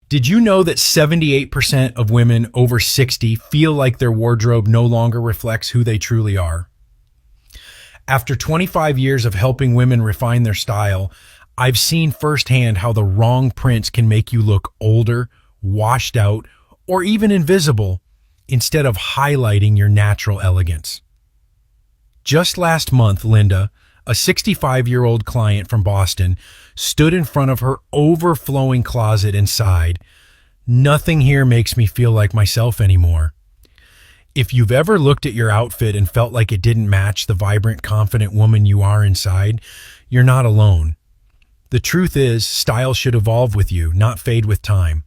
Did you know that 78% of women over 60 feel like their wardrobe no longer reflects who they truly are? After 25 years of helping women refine their style, I've seen firsthand how the wrong prints can make you look older, washed out, or even invisible instead of highlighting your natural elegance. Just last month, Linda, a 65-year-old client from Boston, stood in front of her overflowing closet and sighed, "Nothing here makes me feel like myself anymore." If you've ever looked at your outfit and felt like it didn't match the vibrant, confident woman you are inside, you're not alone. The truth is, style should evolve with you, not fade with time.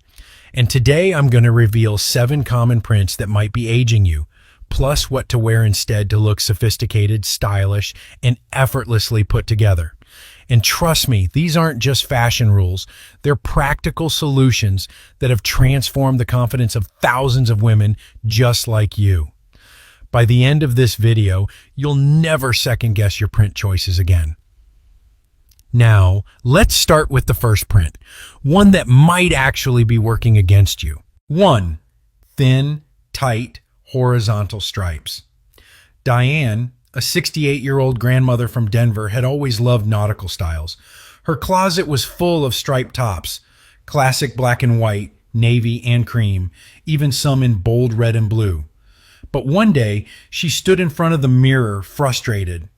And today I'm going to reveal 7 common prints that might be aging you, plus what to wear instead to look sophisticated, stylish, and effortlessly put together. And trust me, these aren't just fashion rules. They're practical solutions that have transformed the confidence of thousands of women just like you. By the end of this video, you'll never second guess your print choices again. Now, let's start with the first print, one that might actually be working against you. 1. Thin, tight, horizontal stripes. Diane, a 68-year-old grandmother from Denver, had always loved nautical styles. Her closet was full of striped tops, classic black and white, navy and cream, even some in bold red and blue. But one day, she stood in front of the mirror, frustrated.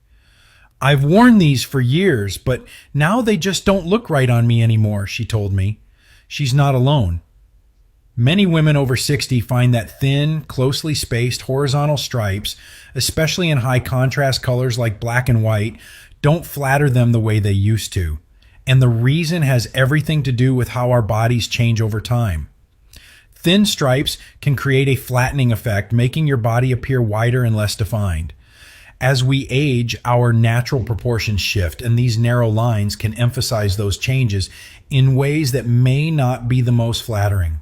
"I've worn these for years, but now they just don't look right on me anymore," she told me. She's not alone. Many women over 60 find that thin, closely spaced horizontal stripes, especially in high contrast colors like black and white, don't flatter them the way they used to. And the reason has everything to do with how our bodies change over time. Thin stripes can create a flattening effect, making your body appear wider and less defined. As we age, our natural proportions shift, and these narrow lines can emphasize those changes in ways that may not be the most flattering.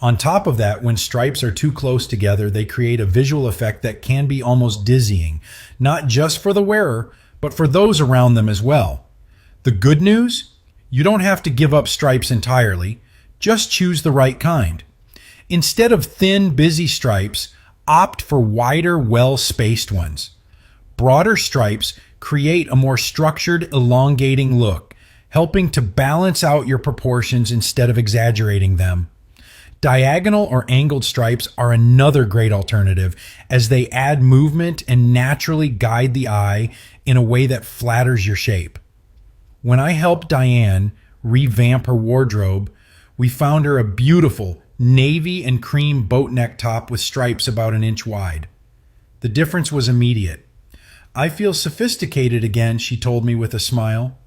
On top of that, when stripes are too close together, they create a visual effect that can be almost dizzying, not just for the wearer, but for those around them as well. The good news? You don't have to give up stripes entirely, just choose the right kind. Instead of thin, busy stripes, opt for wider, well-spaced ones. Broader stripes create a more structured, elongating look, helping to balance out your proportions instead of exaggerating them. Diagonal or angled stripes are another great alternative, as they add movement and naturally guide the eye in a way that flatters your shape. When I helped Diane revamp her wardrobe, we found her a beautiful navy and cream boat neck top with stripes about an inch wide. The difference was immediate. "I feel sophisticated again," she told me with a smile.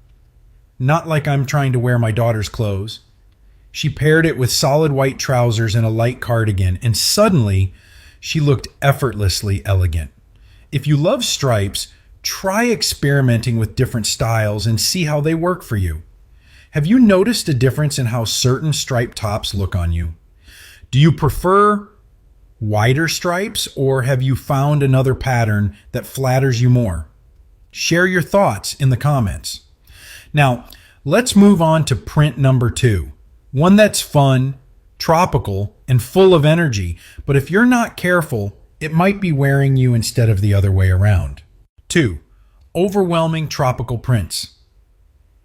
"Not like I'm trying to wear my daughter's clothes." She paired it with solid white trousers and a light cardigan, and suddenly she looked effortlessly elegant. If you love stripes, try experimenting with different styles and see how they work for you. Have you noticed a difference in how certain striped tops look on you? Do you prefer wider stripes, or have you found another pattern that flatters you more? Share your thoughts in the comments. Now, let's move on to print number 2, one that's fun, tropical, and full of energy, but if you're not careful, it might be wearing you instead of the other way around. 2. Overwhelming tropical prints.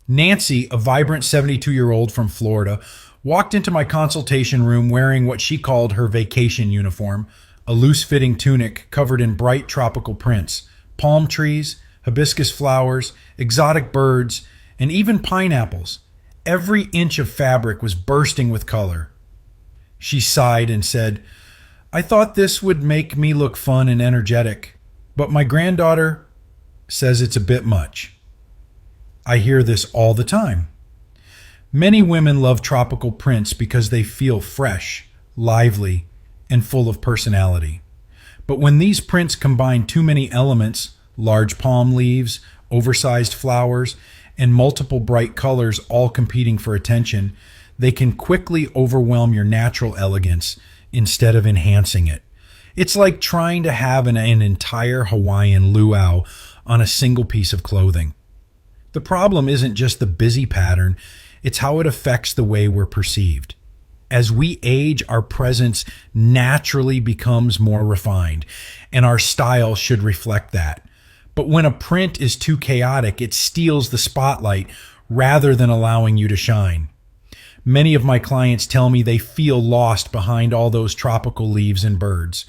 Nancy, a vibrant 72-year-old from Florida, walked into my consultation room wearing what she called her vacation uniform, a loose-fitting tunic covered in bright tropical prints, palm trees, hibiscus flowers, exotic birds, and even pineapples. Every inch of fabric was bursting with color. She sighed and said, "I thought this would make me look fun and energetic, but my granddaughter says it's a bit much." I hear this all the time. Many women love tropical prints because they feel fresh, lively, and full of personality. But when these prints combine too many elements, large palm leaves, oversized flowers, and multiple bright colors all competing for attention, they can quickly overwhelm your natural elegance instead of enhancing it. It's like trying to have an entire Hawaiian luau on a single piece of clothing. The problem isn't just the busy pattern, it's how it affects the way we're perceived. As we age, our presence naturally becomes more refined, and our style should reflect that. But when a print is too chaotic, it steals the spotlight rather than allowing you to shine. Many of my clients tell me they feel lost behind all those tropical leaves and birds.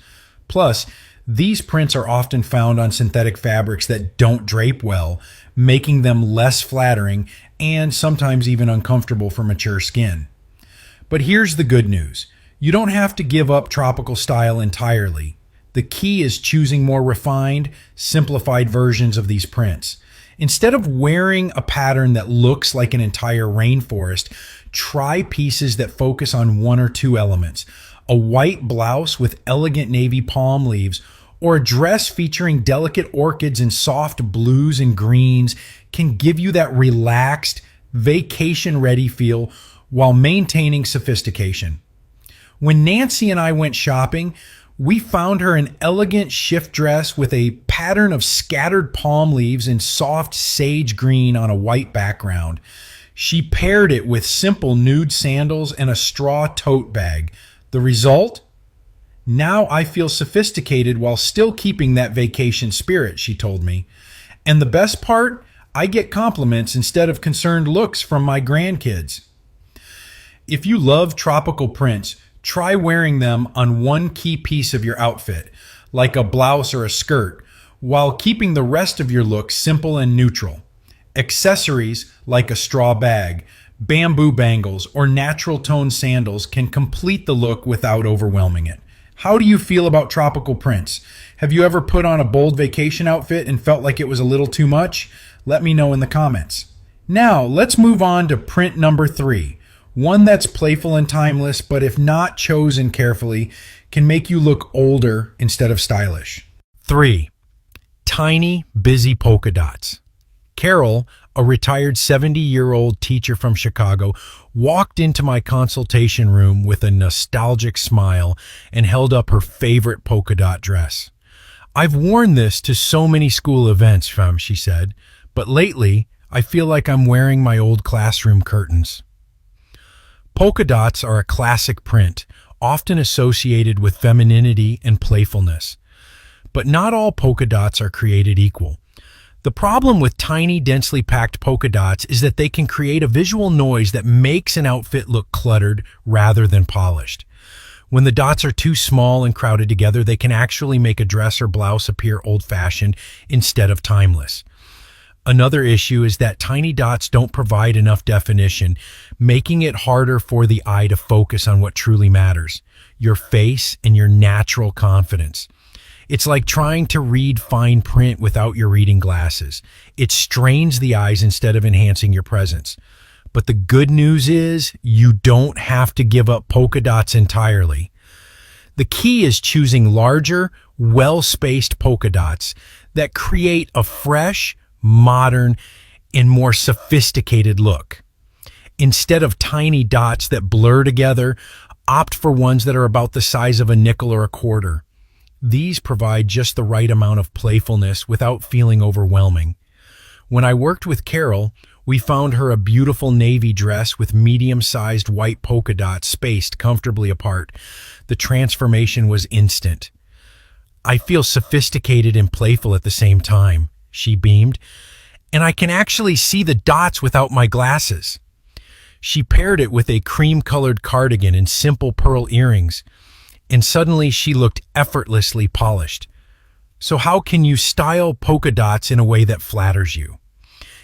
Plus, these prints are often found on synthetic fabrics that don't drape well, making them less flattering and sometimes even uncomfortable for mature skin. But here's the good news. You don't have to give up tropical style entirely. The key is choosing more refined, simplified versions of these prints. Instead of wearing a pattern that looks like an entire rainforest, try pieces that focus on one or two elements. A white blouse with elegant navy palm leaves, or a dress featuring delicate orchids and soft blues and greens can give you that relaxed, vacation-ready feel while maintaining sophistication. When Nancy and I went shopping, we found her an elegant shift dress with a pattern of scattered palm leaves and soft sage green on a white background. She paired it with simple nude sandals and a straw tote bag. The result? Now I feel sophisticated while still keeping that vacation spirit, she told me. And the best part? I get compliments instead of concerned looks from my grandkids. If you love tropical prints, try wearing them on one key piece of your outfit, like a blouse or a skirt, while keeping the rest of your look simple and neutral. Accessories like a straw bag, bamboo bangles, or natural tone sandals can complete the look without overwhelming it. How do you feel about tropical prints? Have you ever put on a bold vacation outfit and felt like it was a little too much? Let me know in the comments. Now, let's move on to print number 3. One that's playful and timeless, but if not chosen carefully, can make you look older instead of stylish. 3. Tiny, busy polka dots. Carol, a retired 70-year-old teacher from Chicago, walked into my consultation room with a nostalgic smile and held up her favorite polka dot dress. "I've worn this to so many school events, she said, but lately I feel like I'm wearing my old classroom curtains." Polka dots are a classic print, often associated with femininity and playfulness. But not all polka dots are created equal. The problem with tiny, densely packed polka dots is that they can create a visual noise that makes an outfit look cluttered rather than polished. When the dots are too small and crowded together, they can actually make a dress or blouse appear old-fashioned instead of timeless. Another issue is that tiny dots don't provide enough definition, making it harder for the eye to focus on what truly matters, your face and your natural confidence. It's like trying to read fine print without your reading glasses. It strains the eyes instead of enhancing your presence. But the good news is you don't have to give up polka dots entirely. The key is choosing larger, well-spaced polka dots that create a fresh, modern, and more sophisticated look. Instead of tiny dots that blur together, opt for ones that are about the size of a nickel or a quarter. These provide just the right amount of playfulness without feeling overwhelming. When I worked with Carol, we found her a beautiful navy dress with medium-sized white polka dots spaced comfortably apart. The transformation was instant. "I feel sophisticated and playful at the same time," she beamed, "and I can actually see the dots without my glasses." She paired it with a cream-colored cardigan and simple pearl earrings, and suddenly she looked effortlessly polished. So how can you style polka dots in a way that flatters you?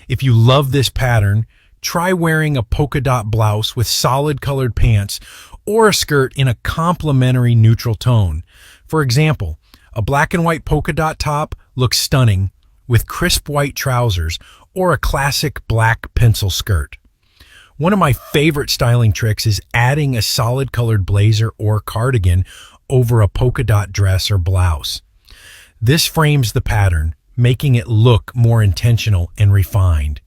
If you love this pattern, try wearing a polka dot blouse with solid colored pants or a skirt in a complementary neutral tone. For example, a black and white polka dot top looks stunning with crisp white trousers or a classic black pencil skirt. One of my favorite styling tricks is adding a solid colored blazer or cardigan over a polka dot dress or blouse. This frames the pattern, making it look more intentional and refined.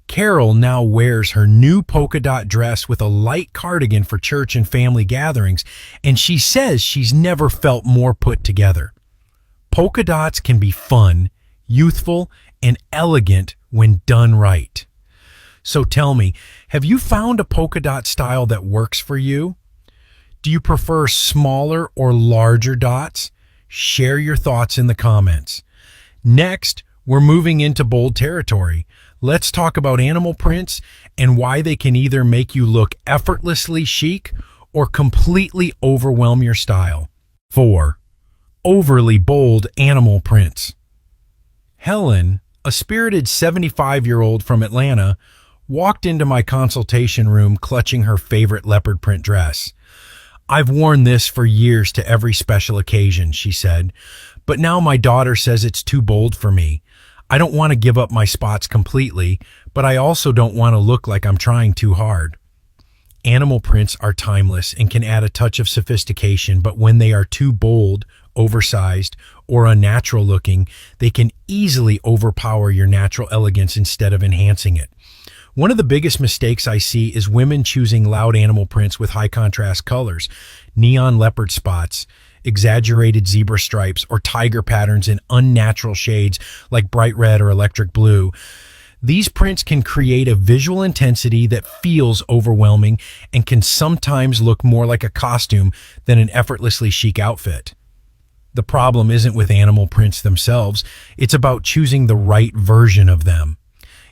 Carol now wears her new polka dot dress with a light cardigan for church and family gatherings, and she says she's never felt more put together. Polka dots can be fun, youthful, and elegant when done right. So tell me, have you found a polka dot style that works for you? Do you prefer smaller or larger dots? Share your thoughts in the comments. Next, we're moving into bold territory. Let's talk about animal prints and why they can either make you look effortlessly chic or completely overwhelm your style. 4. Overly bold animal prints. Helen, a spirited 75-year-old from Atlanta, walked into my consultation room clutching her favorite leopard print dress. "I've worn this for years to every special occasion," she said, "but now my daughter says it's too bold for me. I don't want to give up my spots completely, but I also don't want to look like I'm trying too hard." Animal prints are timeless and can add a touch of sophistication, but when they are too bold, oversized, or unnatural looking, they can easily overpower your natural elegance instead of enhancing it. One of the biggest mistakes I see is women choosing loud animal prints with high contrast colors, neon leopard spots, exaggerated zebra stripes, or tiger patterns in unnatural shades like bright red or electric blue. These prints can create a visual intensity that feels overwhelming and can sometimes look more like a costume than an effortlessly chic outfit. The problem isn't with animal prints themselves, it's about choosing the right version of them.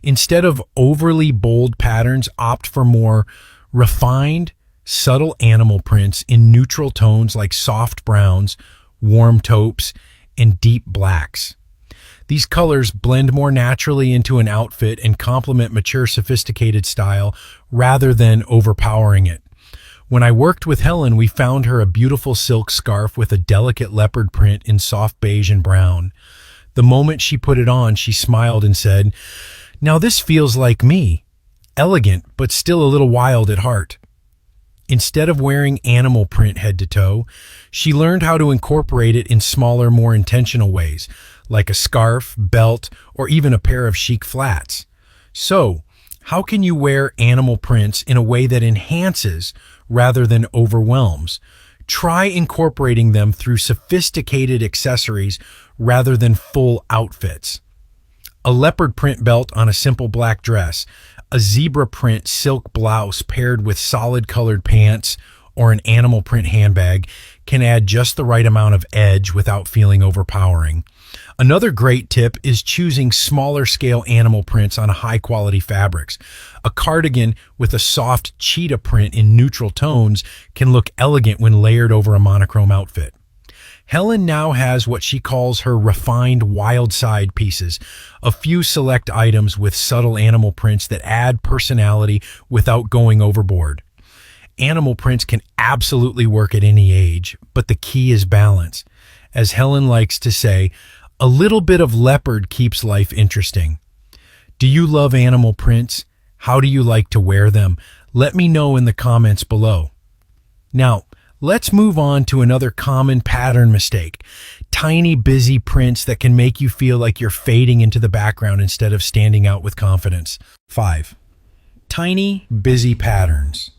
Instead of overly bold patterns, opt for more refined, subtle animal prints in neutral tones like soft browns, warm taupes, and deep blacks. These colors blend more naturally into an outfit and complement mature, sophisticated style rather than overpowering it. When I worked with Helen, we found her a beautiful silk scarf with a delicate leopard print in soft beige and brown. The moment she put it on, she smiled and said, "Now this feels like me. Elegant, but still a little wild at heart." Instead of wearing animal print head to toe, she learned how to incorporate it in smaller, more intentional ways, like a scarf, belt, or even a pair of chic flats. So, how can you wear animal prints in a way that enhances rather than overwhelms? Try incorporating them through sophisticated accessories rather than full outfits. A leopard print belt on a simple black dress, a zebra print silk blouse paired with solid colored pants, or an animal print handbag can add just the right amount of edge without feeling overpowering. Another great tip is choosing smaller scale animal prints on high quality fabrics. A cardigan with a soft cheetah print in neutral tones can look elegant when layered over a monochrome outfit. Helen now has what she calls her refined wild side pieces, a few select items with subtle animal prints that add personality without going overboard. Animal prints can absolutely work at any age, but the key is balance. As Helen likes to say, a little bit of leopard keeps life interesting. Do you love animal prints? How do you like to wear them? Let me know in the comments below. Now, let's move on to another common pattern mistake. Tiny, busy prints that can make you feel like you're fading into the background instead of standing out with confidence. 5. Tiny, busy patterns.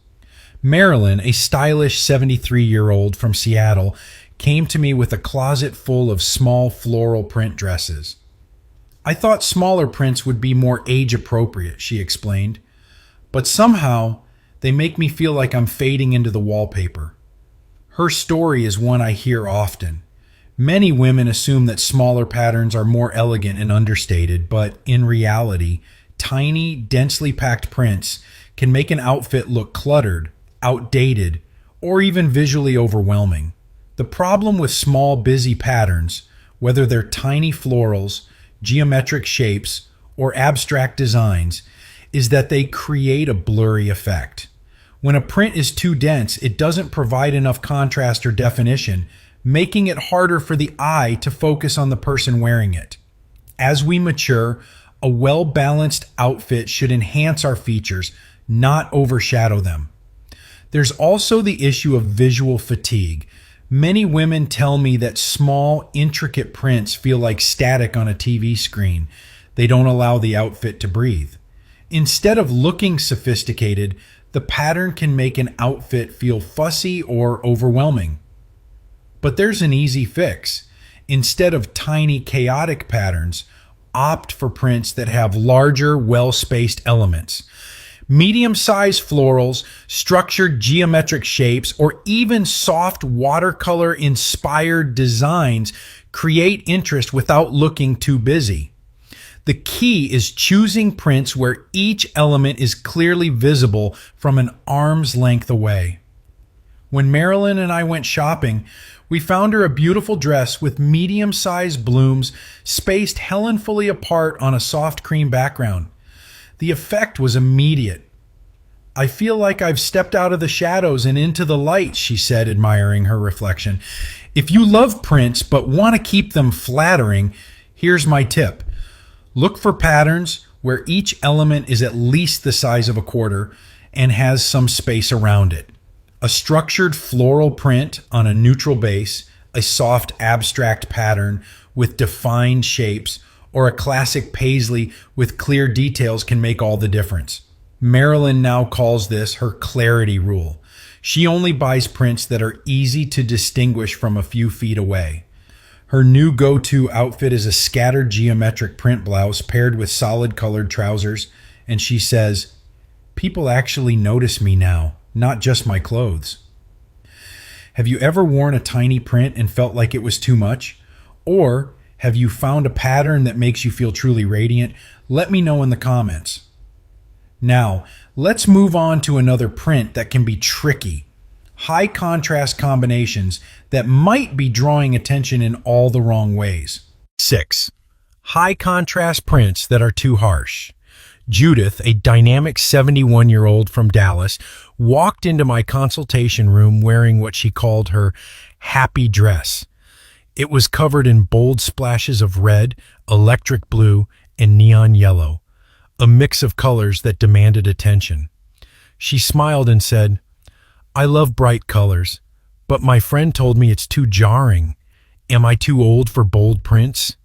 Marilyn, a stylish 73-year-old from Seattle, came to me with a closet full of small floral print dresses. "I thought smaller prints would be more age-appropriate," she explained, "but somehow they make me feel like I'm fading into the wallpaper." Her story is one I hear often. Many women assume that smaller patterns are more elegant and understated, but in reality, tiny, densely packed prints can make an outfit look cluttered, outdated, or even visually overwhelming. The problem with small, busy patterns, whether they're tiny florals, geometric shapes, or abstract designs, is that they create a blurry effect. When a print is too dense, it doesn't provide enough contrast or definition, making it harder for the eye to focus on the person wearing it. As we mature, a well-balanced outfit should enhance our features, not overshadow them. There's also the issue of visual fatigue. Many women tell me that small, intricate prints feel like static on a TV screen. They don't allow the outfit to breathe. Instead of looking sophisticated, the pattern can make an outfit feel fussy or overwhelming. But there's an easy fix. Instead of tiny, chaotic patterns, opt for prints that have larger, well-spaced elements. Medium-sized florals, structured geometric shapes, or even soft watercolor-inspired designs create interest without looking too busy. The key is choosing prints where each element is clearly visible from an arm's length away. When Marilyn and I went shopping, we found her a beautiful dress with medium-sized blooms spaced helenfully apart on a soft cream background. The effect was immediate. "I feel like I've stepped out of the shadows and into the light," she said, admiring her reflection. If you love prints but want to keep them flattering, here's my tip. Look for patterns where each element is at least the size of a quarter and has some space around it. A structured floral print on a neutral base, a soft abstract pattern with defined shapes, or a classic paisley with clear details can make all the difference. Marilyn now calls this her clarity rule. She only buys prints that are easy to distinguish from a few feet away. Her new go-to outfit is a scattered geometric print blouse paired with solid colored trousers, and she says, "People actually notice me now, not just my clothes." Have you ever worn a tiny print and felt like it was too much? Or have you found a pattern that makes you feel truly radiant? Let me know in the comments. Now, let's move on to another print that can be tricky. High contrast combinations that might be drawing attention in all the wrong ways. 6. High contrast prints that are too harsh. Judith, a dynamic 71-year-old from Dallas, walked into my consultation room wearing what she called her happy dress. It was covered in bold splashes of red, electric blue, and neon yellow, a mix of colors that demanded attention. She smiled and said, "I love bright colors, but my friend told me it's too jarring. Am I too old for bold prints?"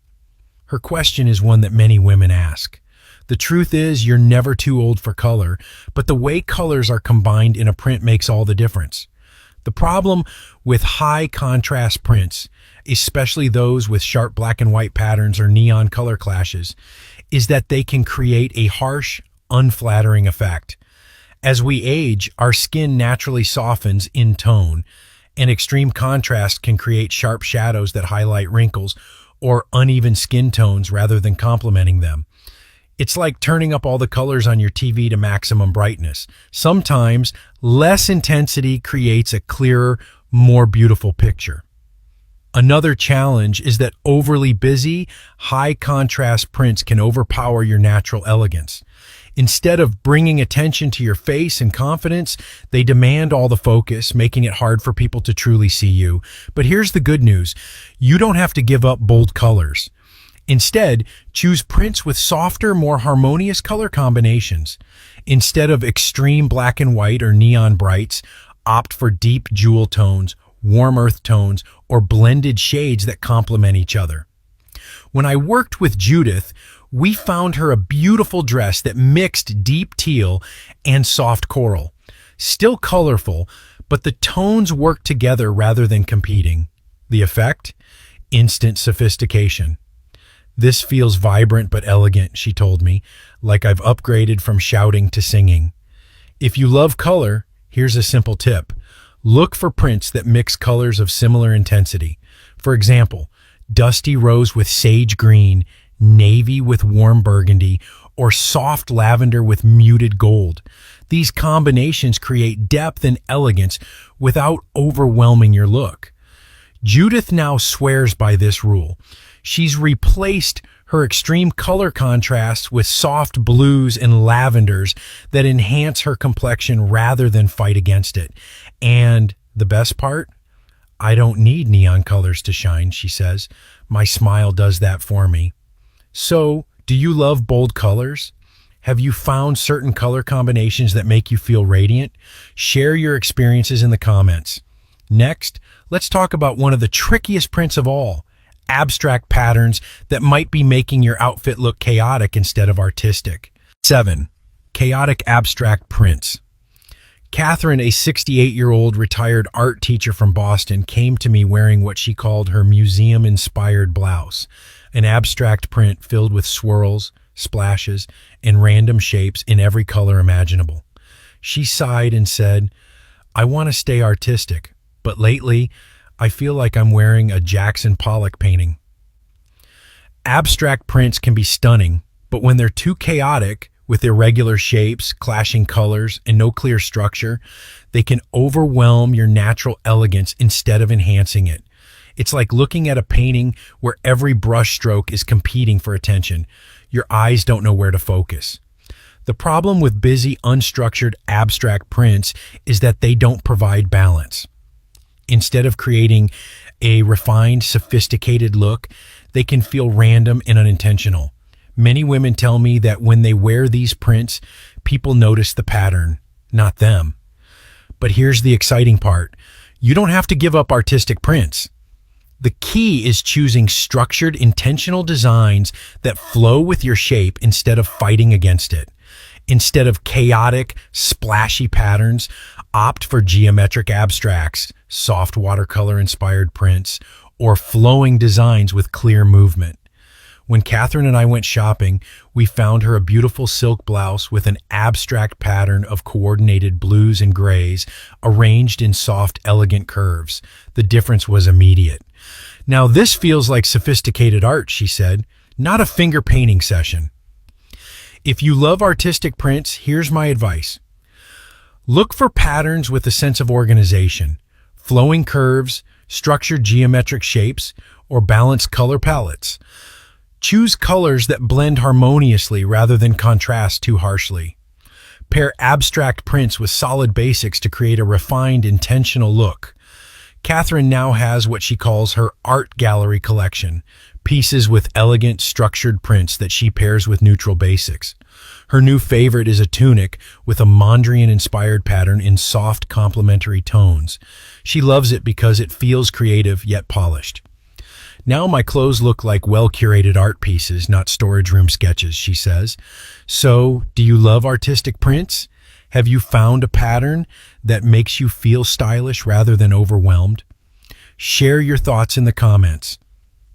Her question is one that many women ask. The truth is, you're never too old for color, but the way colors are combined in a print makes all the difference. The problem with high contrast prints, especially those with sharp black and white patterns or neon color clashes, is that they can create a harsh, unflattering effect. As we age, our skin naturally softens in tone, and extreme contrast can create sharp shadows that highlight wrinkles or uneven skin tones rather than complementing them. It's like turning up all the colors on your TV to maximum brightness. Sometimes less intensity creates a clearer, more beautiful picture. Another challenge is that overly busy, high-contrast prints can overpower your natural elegance. Instead of bringing attention to your face and confidence, they demand all the focus, making it hard for people to truly see you. But here's the good news. You don't have to give up bold colors. Instead, choose prints with softer, more harmonious color combinations. Instead of extreme black and white or neon brights, opt for deep jewel tones, warm earth tones, or blended shades that complement each other. When I worked with Judith, we found her a beautiful dress that mixed deep teal and soft coral. Still colorful, but the tones worked together rather than competing. The effect? Instant sophistication. "This feels vibrant but elegant," she told me, "like I've upgraded from shouting to singing." If you love color, here's a simple tip. Look for prints that mix colors of similar intensity. For example, dusty rose with sage green, navy with warm burgundy, or soft lavender with muted gold. These combinations create depth and elegance without overwhelming your look. Judith now swears by this rule. She's replaced her extreme color contrasts with soft blues and lavenders that enhance her complexion rather than fight against it. And the best part? I don't need neon colors to shine, she says. My smile does that for me. So, do you love bold colors? Have you found certain color combinations that make you feel radiant? Share your experiences in the comments. Next, let's talk about one of the trickiest prints of all. Abstract patterns that might be making your outfit look chaotic instead of artistic. 7. Chaotic abstract prints. Catherine, a 68-year-old retired art teacher from Boston, came to me wearing what she called her museum-inspired blouse, an abstract print filled with swirls, splashes, and random shapes in every color imaginable. She sighed and said, "I want to stay artistic, but lately I feel like I'm wearing a Jackson Pollock painting." Abstract prints can be stunning, but when they're too chaotic, with irregular shapes, clashing colors, and no clear structure, they can overwhelm your natural elegance instead of enhancing it. It's like looking at a painting where every brushstroke is competing for attention. Your eyes don't know where to focus. The problem with busy, unstructured, abstract prints is that they don't provide balance. Instead of creating a refined, sophisticated look, they can feel random and unintentional. Many women tell me that when they wear these prints, people notice the pattern, not them. But here's the exciting part. You don't have to give up artistic prints. The key is choosing structured, intentional designs that flow with your shape instead of fighting against it. Instead of chaotic, splashy patterns, opt for geometric abstracts, soft watercolor-inspired prints, or flowing designs with clear movement. When Catherine and I went shopping, we found her a beautiful silk blouse with an abstract pattern of coordinated blues and grays arranged in soft, elegant curves. The difference was immediate. "Now this feels like sophisticated art," she said, "not a finger painting session." If you love artistic prints, here's my advice. Look for patterns with a sense of organization, flowing curves, structured geometric shapes, or balanced color palettes. Choose colors that blend harmoniously rather than contrast too harshly. Pair abstract prints with solid basics to create a refined, intentional look. Catherine now has what she calls her art gallery collection, pieces with elegant, structured prints that she pairs with neutral basics. Her new favorite is a tunic with a Mondrian-inspired pattern in soft, complementary tones. She loves it because it feels creative yet polished. "Now my clothes look like well-curated art pieces, not storage room sketches," she says. So, do you love artistic prints? Have you found a pattern that makes you feel stylish rather than overwhelmed? Share your thoughts in the comments.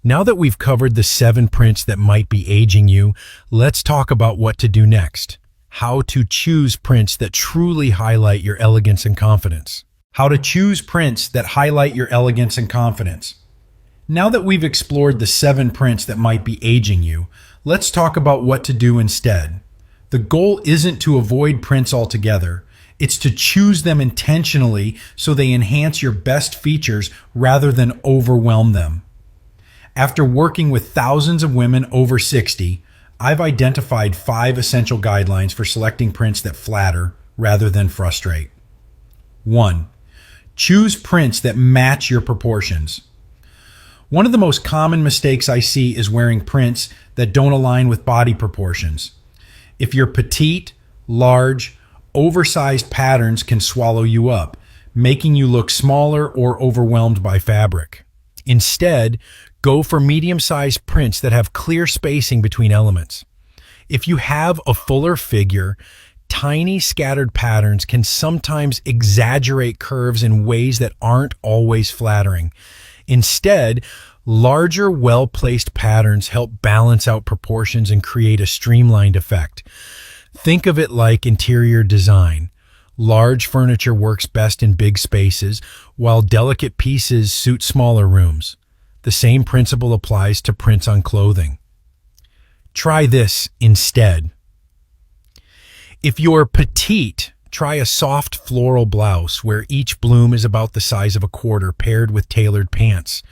Now that we've covered the 7 prints that might be aging you, let's talk about what to do next. How to choose prints that truly highlight your elegance and confidence. How to choose prints that highlight your elegance and confidence. Now that we've explored the 7 prints that might be aging you, let's talk about what to do instead. The goal isn't to avoid prints altogether. It's to choose them intentionally so they enhance your best features rather than overwhelm them. After working with thousands of women over 60, I've identified 5 essential guidelines for selecting prints that flatter rather than frustrate. 1. Choose prints that match your proportions. One of the most common mistakes I see is wearing prints that don't align with body proportions. If you're petite, large, oversized patterns can swallow you up, making you look smaller or overwhelmed by fabric. Instead, go for medium-sized prints that have clear spacing between elements. If you have a fuller figure, tiny scattered patterns can sometimes exaggerate curves in ways that aren't always flattering. Instead, larger, well-placed patterns help balance out proportions and create a streamlined effect. Think of it like interior design. Large furniture works best in big spaces, while delicate pieces suit smaller rooms. The same principle applies to prints on clothing. Try this instead. If you're petite, try a soft floral blouse where each bloom is about the size of a quarter, paired with tailored pants.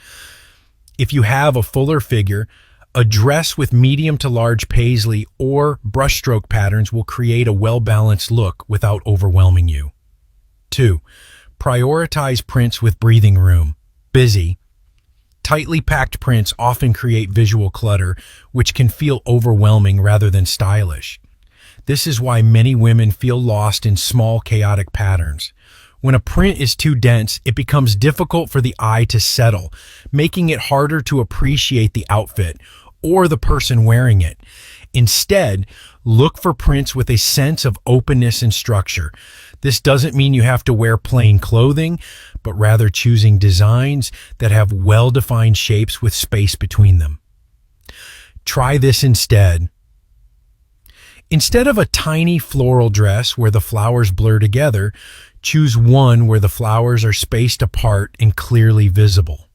If you have a fuller figure, a dress with medium to large paisley or brushstroke patterns will create a well-balanced look without overwhelming you. 2. Prioritize prints with breathing room. Busy. Tightly packed prints often create visual clutter, which can feel overwhelming rather than stylish. This is why many women feel lost in small, chaotic patterns. When a print is too dense, it becomes difficult for the eye to settle, making it harder to appreciate the outfit or the person wearing it. Instead, look for prints with a sense of openness and structure. This doesn't mean you have to wear plain clothing, but rather choosing designs that have well-defined shapes with space between them. Try this instead. Instead of a tiny floral dress where the flowers blur together, choose one where the flowers are spaced apart and clearly visible.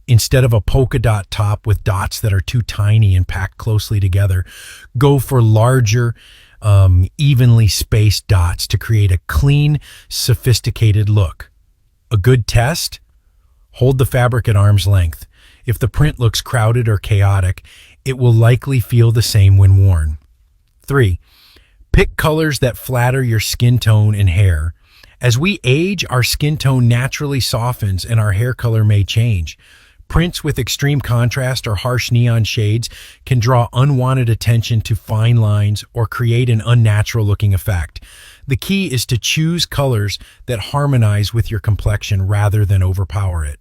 Instead of a polka dot top with dots that are too tiny and packed closely together, go for larger, evenly spaced dots to create a clean, sophisticated look. A good test? Hold the fabric at arm's length. If the print looks crowded or chaotic, it will likely feel the same when worn. 3. Pick colors that flatter your skin tone and hair. As we age, our skin tone naturally softens and our hair color may change. Prints with extreme contrast or harsh neon shades can draw unwanted attention to fine lines or create an unnatural-looking effect. The key is to choose colors that harmonize with your complexion rather than overpower it.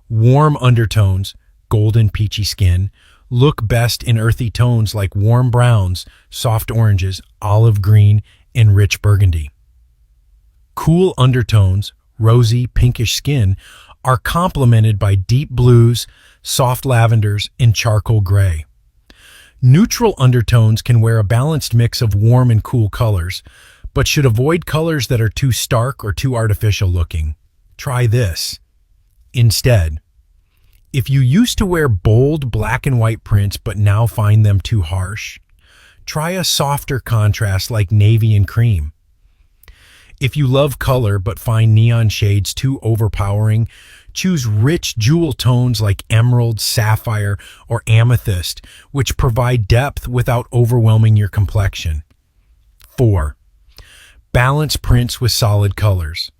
Warm undertones, golden peachy skin, look best in earthy tones like warm browns, soft oranges, olive green, and rich burgundy. Cool undertones, rosy, pinkish skin, are complemented by deep blues, soft lavenders, and charcoal gray. Neutral undertones can wear a balanced mix of warm and cool colors, but should avoid colors that are too stark or too artificial looking. Try this. Instead, if you used to wear bold black and white prints but now find them too harsh, try a softer contrast like navy and cream. If you love color but find neon shades too overpowering, choose rich jewel tones like emerald, sapphire, or amethyst, which provide depth without overwhelming your complexion. 4. Balance prints with solid colors.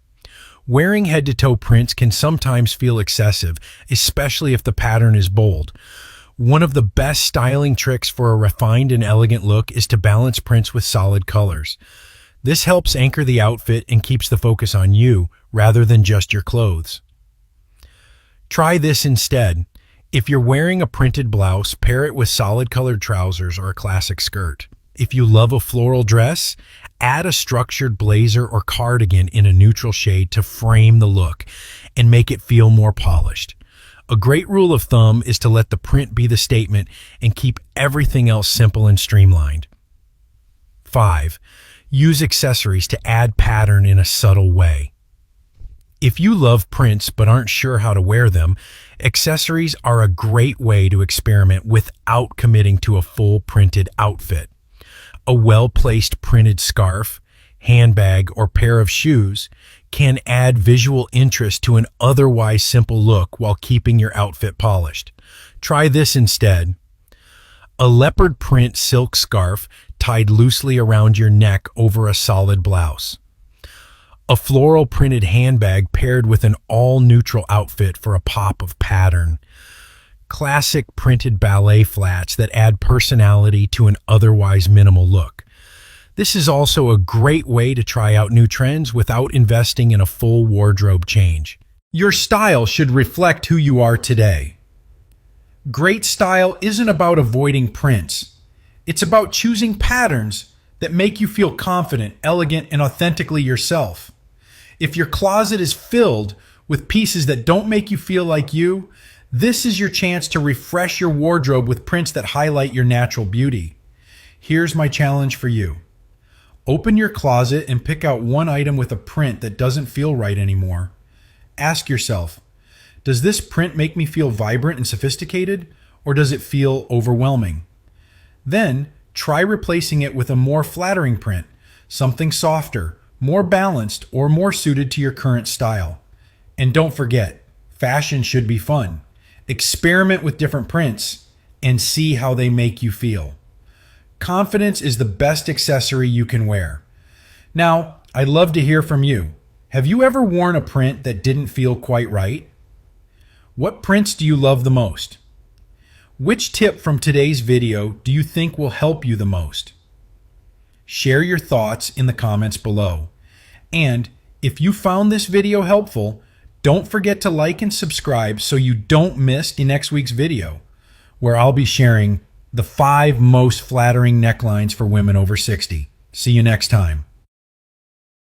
Wearing head-to-toe prints can sometimes feel excessive, especially if the pattern is bold. One of the best styling tricks for a refined and elegant look is to balance prints with solid colors. This helps anchor the outfit and keeps the focus on you rather than just your clothes. Try this instead. If you're wearing a printed blouse, pair it with solid colored trousers or a classic skirt. If you love a floral dress, add a structured blazer or cardigan in a neutral shade to frame the look and make it feel more polished. A great rule of thumb is to let the print be the statement and keep everything else simple and streamlined. 5. Use accessories to add pattern in a subtle way. If you love prints but aren't sure how to wear them, accessories are a great way to experiment without committing to a full printed outfit. A well-placed printed scarf, handbag, or pair of shoes can add visual interest to an otherwise simple look while keeping your outfit polished. Try this instead. A leopard print silk scarf tied loosely around your neck over a solid blouse. A floral printed handbag paired with an all-neutral outfit for a pop of pattern. Classic printed ballet flats that add personality to an otherwise minimal look. This is also a great way to try out new trends without investing in a full wardrobe change. Your style should reflect who you are today. Great style isn't about avoiding prints. It's about choosing patterns that make you feel confident, elegant, and authentically yourself. If your closet is filled with pieces that don't make you feel like you, this is your chance to refresh your wardrobe with prints that highlight your natural beauty. Here's my challenge for you. Open your closet and pick out one item with a print that doesn't feel right anymore. Ask yourself, does this print make me feel vibrant and sophisticated, or does it feel overwhelming? Then, try replacing it with a more flattering print, something softer, more balanced, or more suited to your current style. And don't forget, fashion should be fun. Experiment with different prints and see how they make you feel. Confidence is the best accessory you can wear. Now, I'd love to hear from you. Have you ever worn a print that didn't feel quite right? What prints do you love the most? Which tip from today's video do you think will help you the most? Share your thoughts in the comments below. And if you found this video helpful, don't forget to like and subscribe so you don't miss the next week's video, where I'll be sharing the 5 most flattering necklines for women over 60. See you next time.